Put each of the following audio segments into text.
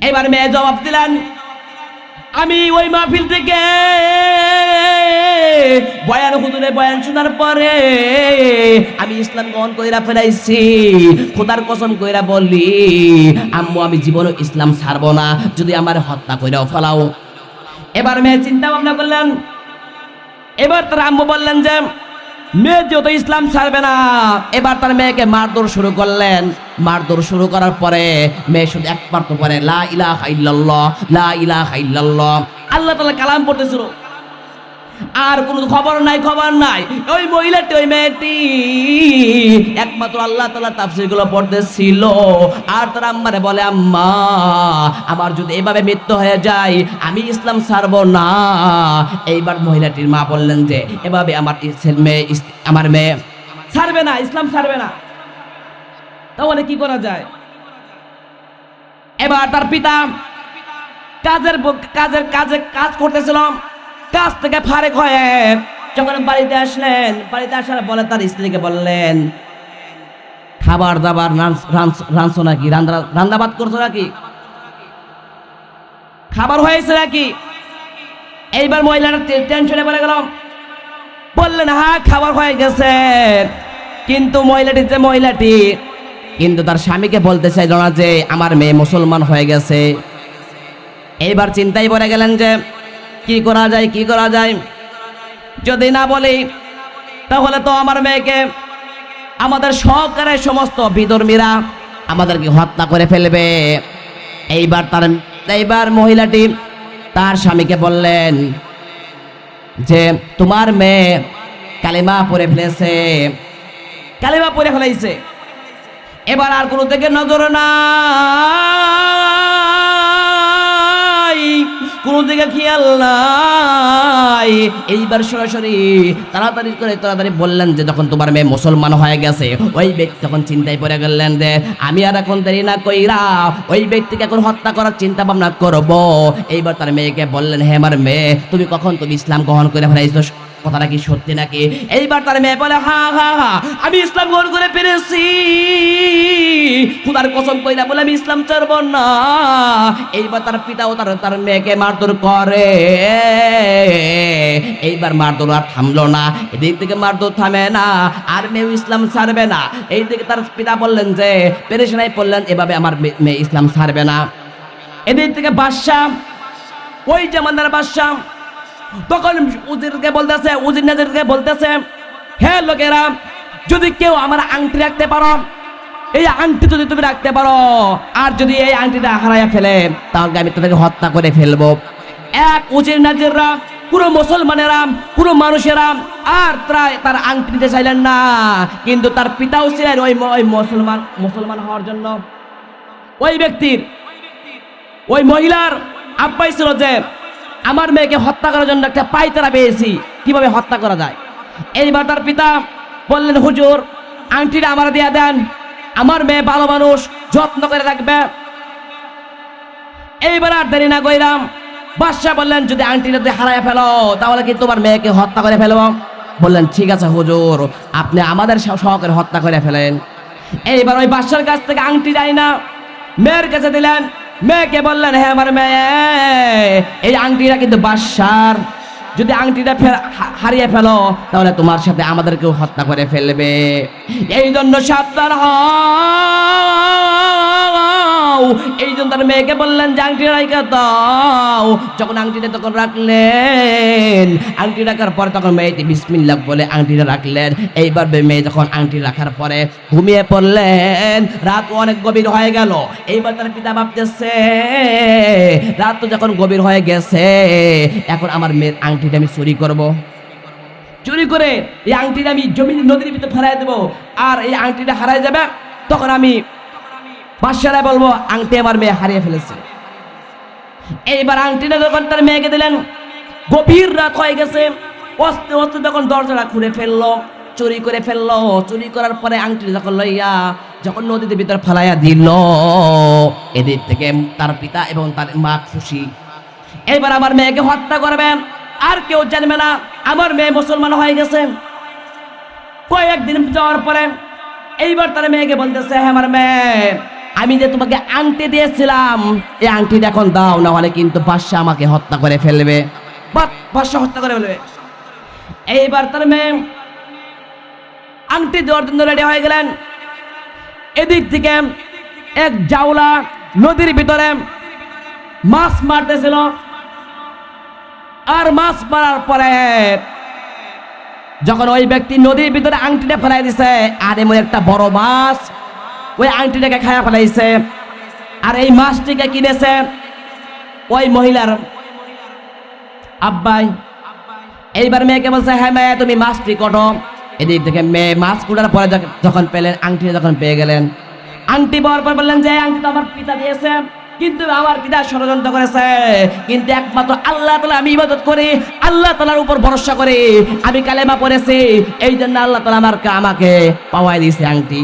এবার মেয়ে জবাব দিলেন, আমি ওই মাহফিল থেকে বয়ান হুজুরে বয়ান শোনার পরে আমি ইসলাম গ্রহণ কইরা ফেলাইছি। খোদার কসম কইরা বলি, আম্মু আমি জীবনও ইসলাম ছাড়বো না, যদি আমার হত্যা কইরাও ফেলাও। এবার মেয়ে চিন্তা ভাবনা করলেন। এবার তার আম্মু বললেন যে মেয়ে যেহেতু ইসলাম ছাড়বে না, এবার তার মেয়েকে মারধর শুরু করলেন। মারধর শুরু করার পরে মেয়ে শুধু একবার তো পরে লা ইলাহা ইল্লাল্লাহ, লা ইলাহা ইল্লাল্লাহ, আল্লাহ তাআলা কালাম পড়তেছিল। আর কোনো খবর নাই। ওই মহিলাটি, ওই মেয়েটি একমাত্র আল্লাহ তাআলা তাফসীরগুলো পড়তেছিল। আর তার আম্মারে বলে, আম্মা আমার যদি এভাবে মৃত্যু হয়ে যায় আমি ইসলাম ছাড়বো না। এইবার মহিলাটির মা বললেন যে এভাবে আমার মেয়ে ছাড়বে না, ইসলাম ছাড়বে না, তাহলে কি করা যায়? এবার তার পিতা কাজ করতেছিল। কাজ থেকে ফারেক হয়ে যখন বাড়িতে আসলেন, বাড়িতে আসার বলে তার স্ত্রীকে বললেন, খাবার দাবার রাঁধছো নাকি, রান্দাবাদ করছো নাকি, খাবার হয়েছে নাকি? এইবার মহিলাটা টেনশনে বলে গেল, বললেন হ্যাঁ খাবার হয়ে গেছে। কিন্তু মহিলাটি কিন্তু তার স্বামীকে বলতে চাইল না যে আমার মেয়ে মুসলমান হয়ে গেছে। এইবার চিন্তায় পড়ে গেলেন যে কি করা যায়, যদি না বলি তাহলে তো আমার মেয়েকে আমাদের সরকারের সমস্ত বিধর্মীরা আমাদেরকে হত্যা করে ফেলবে। এইবার মহিলাটি তার স্বামীকে বললেন যে তোমার মেয়ে কালিমা পড়ে ফেলেছে, এবার আর কোনো দিকে নজর নাই, কোনো দিকে খেয়াল নাই। এইবার সরাসরি তাড়াতাড়ি বললেন যে যখন তোমার মেয়ে মুসলমান হয়ে গেছে, ওই ব্যক্তি তখন চিন্তায় পড়ে গেলেন যে আমি আর এখন দেরি না কইরা ওই ব্যক্তিকে এখন হত্যা করার চিন্তা ভাবনা করব। এইবার তার মেয়েকে বললেন, হে আমার মেয়ে তুমি ইসলাম গ্রহণ করে ফেলাইছো, কথাটা কি সত্যি নাকি? এইবার তার মেয়ে বলে, হ্যাঁ আমি ইসলাম গ্রহণ করে ফেলেছি, খোদার কসম কইরা বলে আমি ইসলাম ছাড়ব না। এইবার তার পিতাও তার মেয়েকে মারধর করে। এইবার মারধর আর থামলো না, এদিক থেকে মারধর থামে না, আর মেয়ে ইসলাম ছাড়বে না। এইদিকে তার পিতা বললেন যে পেরেশানায় পড়লেন, এভাবে আমার মেয়ে ইসলাম ছাড়বে না। এদিক থেকে বাদশাহ, ওই জামানার বাদশাহ তখন উজির নাজিরকে বলতেছে, হে লোকেরা, যদি কেউ আমার আংটি রাখতে পারো, এই আংটি যদি তুমি রাখতে পারো, আর যদি এই আংটিটা হারাইয়া ফেলে তাহলে আমি তাদেরকে হত্যা করে ফেলবো। এক উজির নাজিররা, পুরো মুসলমানেরা, পুরো মানুষেরা আর তার আংটি নিতে চাইলেন না। কিন্তু তার পিতাও ছিলেন ওই মুসলমান হওয়ার জন্য। ওই ব্যক্তির, ওই মহিলার আব্বাই ছিল যে আমার মেয়েকে হত্যা করার জন্য একটা পায়তারা পেয়েছি, কিভাবে হত্যা করা যায়। এইবার তার পিতা বললেন, হুজুর আংটিটা আমার দিয়ে দেন, আমার মেয়ে ভালো মানুষ, যত্ন করে রাখবে। এইবার আর দেরি না কইরাম বাদশাহ বললেন, যদি আংটিটা হারায় ফেলো তাহলে কি তোমার মেয়েকে হত্যা করে ফেলবো। বললেন, ঠিক আছে হুজুর, আপনি আমাদের সহকারে হত্যা করে ফেলেন। এইবার ওই বাদশার কাছ থেকে আংটি যাই না মেয়ের কাছে দিলেন। মেয়েকে বললেন, হ্যাঁ আমার মেয়ে, এই আংটিটা কিন্তু বাদশার, যদি আংটিটা হারিয়ে ফেলো তাহলে তোমার সাথে আমাদেরকেও হত্যা করে ফেলবে। এই জন্য সাবধান হও। এই জন্য তার মেয়েকে বললেন যে আংটিটা রাখা দাও। যখন আংটিটা তখন রাখলেন, আংটি রাখার পরে তখন মেয়েটি বিসমিল্লাহ বলে আংটিটা রাখলেন। এইবার মেয়ে যখন আংটি রাখার পরে ঘুমিয়ে পড়লেন, রাত অনেক গভীর হয়ে গেল। এইবার তার পিতা ভাবতেছে, রাত তো যখন গভীর হয়ে গেছে, এখন আমার মেয়ের আংটিটা আমি চুরি করব। চুরি করে এই আংটিটা আমি নদীর ভিতরে ফেলাই দেবো, আর এই আংটিটা হারাই যাবে, তখন আমি বাদশাহরে বলবো আংটি আমার মেয়ে হারিয়ে ফেলেছে। এইবার আংটিটা যখন তার মেয়েকে দিলেন, গভীর রাত হয়ে গেছে, অস্তে অস্তে তখন দরজাটা খুলে ফেললো, চুরি করে ফেললো। চুরি করার পরে আংটিটা যখন লইয়া যখন নদীতে ভিতরে ফেলাইয়া দিল, এদিক থেকে তার পিতা এবং তার মা খুশি। এইবার আমার মেয়েকে হত্যা করবেন, আর কেউ জানবে না আমার মেয়ে মুসলমান হয়ে গেছে। কয়েকদিন যাওয়ার পরে এইবার তার মেয়েকে বলতেছে, হ্যাঁ আমার মেয়ে, আমি যে তোমাকে আংটি দিয়েছিলাম এই আংটিটা এখন দাও, না হলে কিন্তু বাদশা আমাকে হত্যা করে ফেলবে। বাদশা হত্যা করে ফেলবে। এইবার তার মেয়ে আংটি দেওয়ার জন্য রেডি হয়ে গেলেন। এদিক থেকে এক জাউলা নদীর ভিতরে মাছ মারতেছিল, আর মাছ মারার পরে যখন ওই ব্যক্তি নদীর ভিতরে আংটিটা ফেলাই দিছে, আর এমন একটা বড় মাছ ওই আংটিটাকে খায়া ফেলাইছে। আর এই মাছটিকে কিনেছে ওই মহিলার আব্বাই। এইবার মেয়েকে বলছে, হ্যাঁ মেয়ে তুমি মাছটি কটো। এদিক থেকে মেয়ে মাছ কুটার পরে যখন পেলেন, আংটিটা যখন পেয়ে গেলেন, আংটি পাওয়ার পর বললেন যে আংটি তো আমার পিতা দিয়েছে, কিন্তু আমার পিতা ষড়যন্ত্র করেছে, কিন্তু একমাত্র আল্লাহ তাআলা আমি ইবাদত করি, আল্লাহ তাআলার উপর ভরসা করি, আমি কালেমা পড়েছি, এই জন্য আল্লাহ তাআলা আমাকে পাওয়াই দিয়েছে আংটি।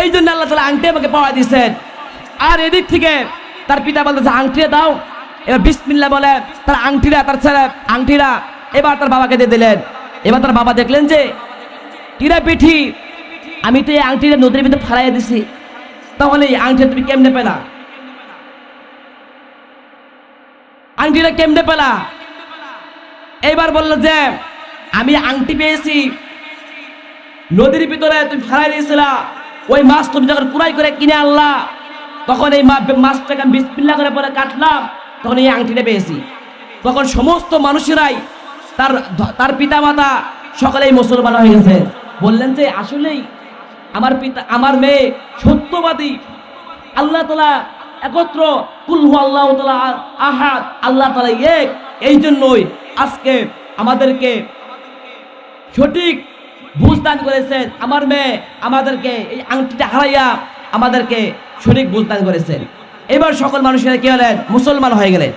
এই জন্য আল্লাহ তাআলা আংটি আমাকে পাওয়াই দিয়েছেন। আর এদিক থেকে তার পিতা বলতেছে আংটিটা দাও। এবার বিসমিল্লাহ বলে তার আংটিটা, তার ছেলে আংটিটা এবার তার বাবাকে দিয়ে দিলেন। এবার তার বাবা দেখলেন যে টিরা পিঠি, আমি তো এই আংটিটা নদীর ভিতরে ফেলাই দিছি, তাহলে এই আংটিটা তুমি কেমনে পেলা? আংটিটা কেমনে পেলা? এইবার বললো যে আমি আংটি পেয়েছি নদীর ভিতরে, তুমি ফেলাই দিয়েছিলা, ওই মাছ তুমি যখন কুড়াই করে কিনে আনলা, তখন এই মাছটাকে আমি বিসমিল্লাহ করে পরে কাটলাম, তখন এই আংটিটা পেয়েছি। তখন সমস্ত মানুষেরাই তার পিতা মাতা সকলেই মুসলমান হয়ে গেছে। বললেন যে আসলেই আমার মেয়ে সত্যবাদী, আল্লাহ তাআলা একত্র, কুল হু আল্লাহু তাআলা আহাদ, আল্লাহ তাআলা এক, এই জন্যই আজকে আমাদেরকে সঠিক বুঝ দান করেছেন। আমার মেয়ে আমাদেরকে এই আংটিটা হারাইয়া আমাদেরকে সঠিক বুঝ দান করেছেন। এবার সকল মানুষেরা কি হলেন? মুসলমান হয়ে গেলেন।